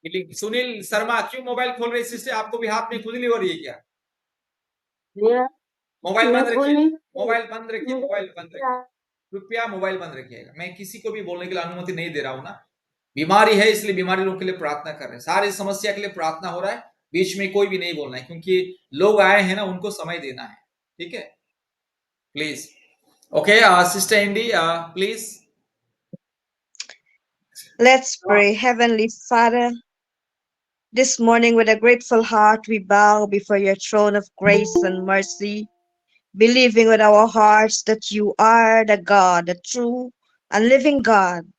सुनील शर्मा क्यों मोबाइल खोल रहे सिस्टर? आपको भी हाथ में खुजली हो रही है क्या? मोबाइल बंद रखिए, मोबाइल बंद रखिए, मोबाइल बंद रखिए, कृपया मोबाइल बंद रखिएगा। मैं किसी को भी बोलने के लिए अनुमति नहीं दे रहा हूं ना। बीमारी है इसलिए बीमारी लोग के लिए प्रार्थना कर रहे हैं, सारी समस्या के लिए प्रार्थना हो रहा है। बीच में कोई भी नहीं बोलना है, क्योंकि लोग आए हैं ना, उनको समय देना है। ठीक है, please. Okay sister Indy, please. Let's pray. Heavenly Father, this morning with a grateful heart we bow before your throne of grace and mercy, believing with our hearts that you are the God, the true and living God,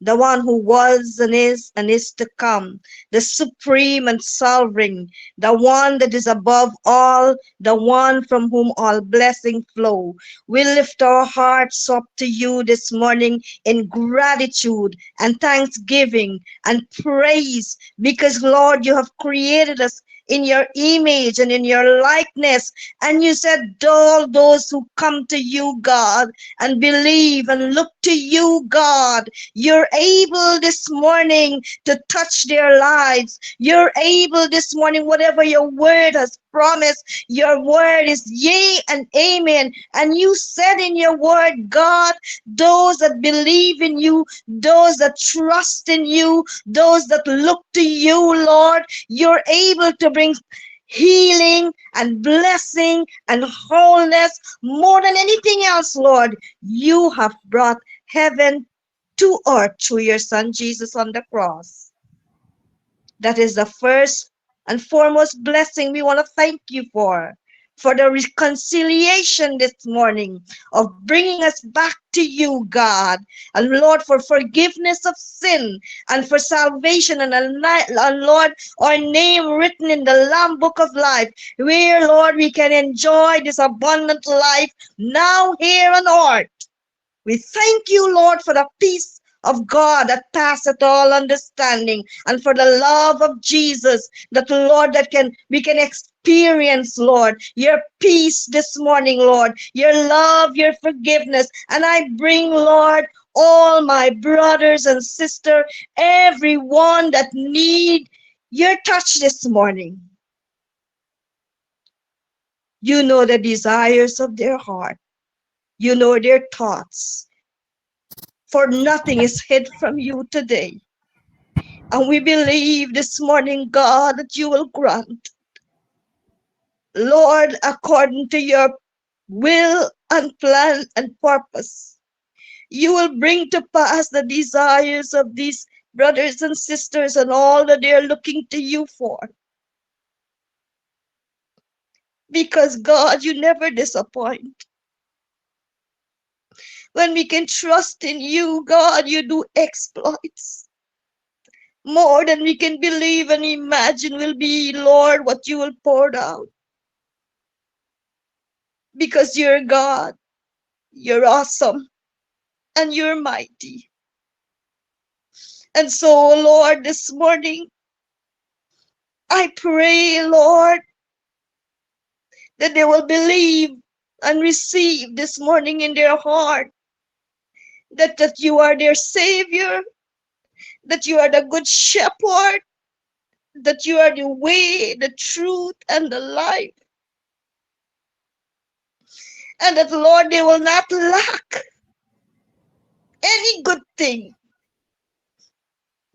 the one who was and is to come, the supreme and sovereign, the one that is above all, the one from whom all blessing flow. We lift our hearts up to you this morning in gratitude and thanksgiving and praise because Lord, you have created us in your image and in your likeness. And you said, all those who come to you, God, and believe and look to you, God, you're able this morning to touch their lives. You're able this morning, whatever your word has promised, your word is yea and amen. And you said in your word, God, those that believe in you, those that trust in you, those that look to you, Lord, you're able to bring healing and blessing and wholeness more than anything else, Lord. You have brought heaven to earth through your son Jesus on the cross. That is the first and foremost blessing we want to thank you for the reconciliation this morning of bringing us back to you, God. And Lord, for forgiveness of sin and for salvation and Lord, our name written in the Lamb Book of Life, where, Lord, we can enjoy this abundant life now here on earth. We thank you, Lord, for the peace of God that passeth all understanding and for the love of Jesus that, Lord, that we can experience, Lord, your peace this morning, Lord, your love, your forgiveness. And I bring, Lord, all my brothers and sisters, everyone that need your touch this morning. You know the desires of their heart. You know their thoughts. For nothing is hid from you today. And we believe this morning, God, that you will grant, Lord, according to your will and plan and purpose, you will bring to pass the desires of these brothers and sisters and all that they are looking to you for. Because, God, you never disappoint. When we can trust in you, God, you do exploits. More than we can believe and imagine will be, Lord, what you will pour out. Because you're God, you're awesome, and you're mighty. And so, Lord, this morning, I pray, Lord, that they will believe and receive this morning in their heart that you are their Savior, that you are the good shepherd, that you are the way, the truth, and the life. And that, Lord, they will not lack any good thing,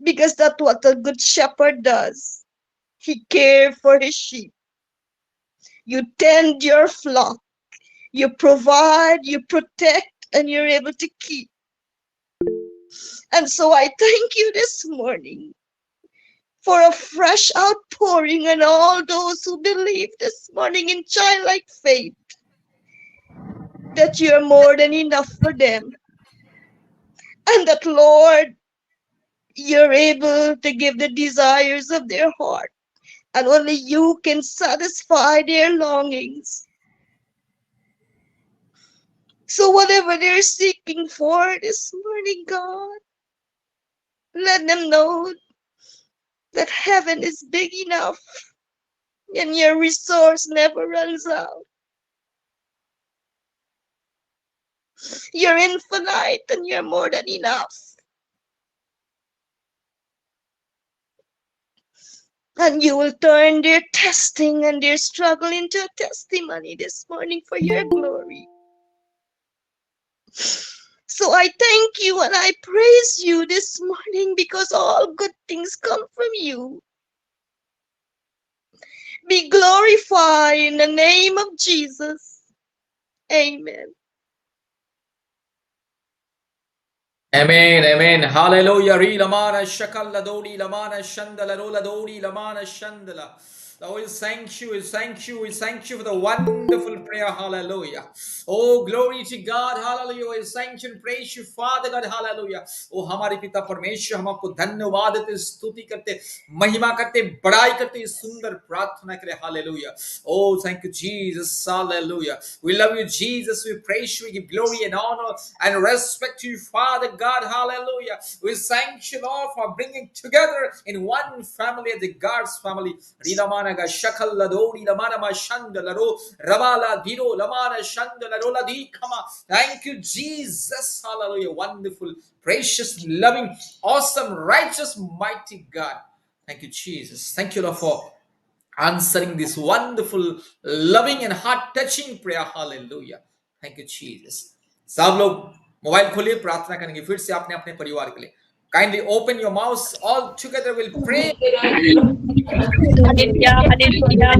because that's what a good shepherd does. He cares for his sheep. You tend your flock. You provide, you protect, and you're able to keep. And so I thank you this morning for a fresh outpouring on all those who believe this morning in childlike faith that you're more than enough for them. And that, Lord, you're able to give the desires of their heart. And only you can satisfy their longings. So whatever they're seeking for this morning, God, let them know that heaven is big enough and your resource never runs out. You're infinite and you're more than enough. And you will turn their testing and their struggle into a testimony this morning for your glory. So I thank you and I praise you this morning because all good things come from you. Be glorified in the name of Jesus. Amen. Amen, amen. Hallelujah. Re lamana shakala dodi lamana shandala rola dodi lamana shandala. Lord, we thank you, we thank you, we thank you for the wonderful prayer. Hallelujah. Oh, glory to God. Hallelujah. We thank you and praise you, Father God. Hallelujah. Oh, हमारे पिता परमेश्वर हम आपको धन्यवाद देते, स्तुति करते, महिमा करते, बड़ाई करते, इस सुंदर प्रार्थना करे. Hallelujah. Oh, thank you, Jesus. Hallelujah. We love you, Jesus. We praise you. We give glory and honor and respect to you, Father God. Hallelujah. We thank you, Lord, for bringing together in one family, the God's family. Rilamana ga shakal lado, rilamana ma shanda lado, rabala diro, lamana shanda lado la di kama. Thank you, Jesus. Hallelujah. Wonderful, precious, loving, awesome, righteous, mighty God. Thank you, Jesus. Thank you, Lord, for answering this wonderful, loving and heart-touching prayer. Hallelujah. Thank you, Jesus. सब लोग mobile खोलिए, प्रार्थना करेंगे फिर से अपने अपने परिवार के लिए. Kindly open your mouths. All together we'll pray. Hallelujah, hallelujah, hallelujah,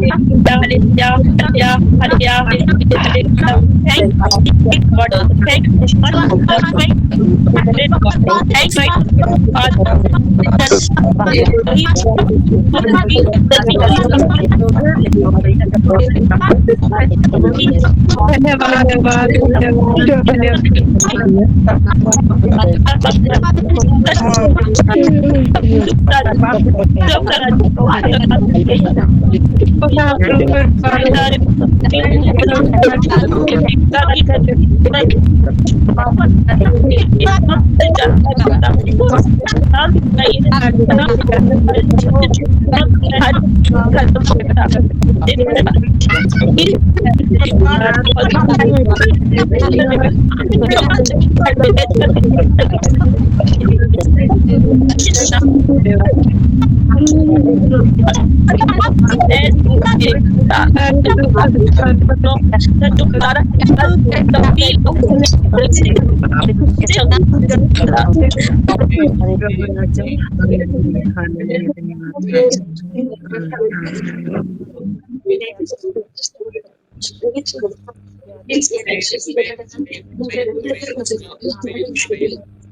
hallelujah, hallelujah, hallelujah, hallelujah. Thank you, God. Thank you, God. Thank you, God. Thank you, God. Just believe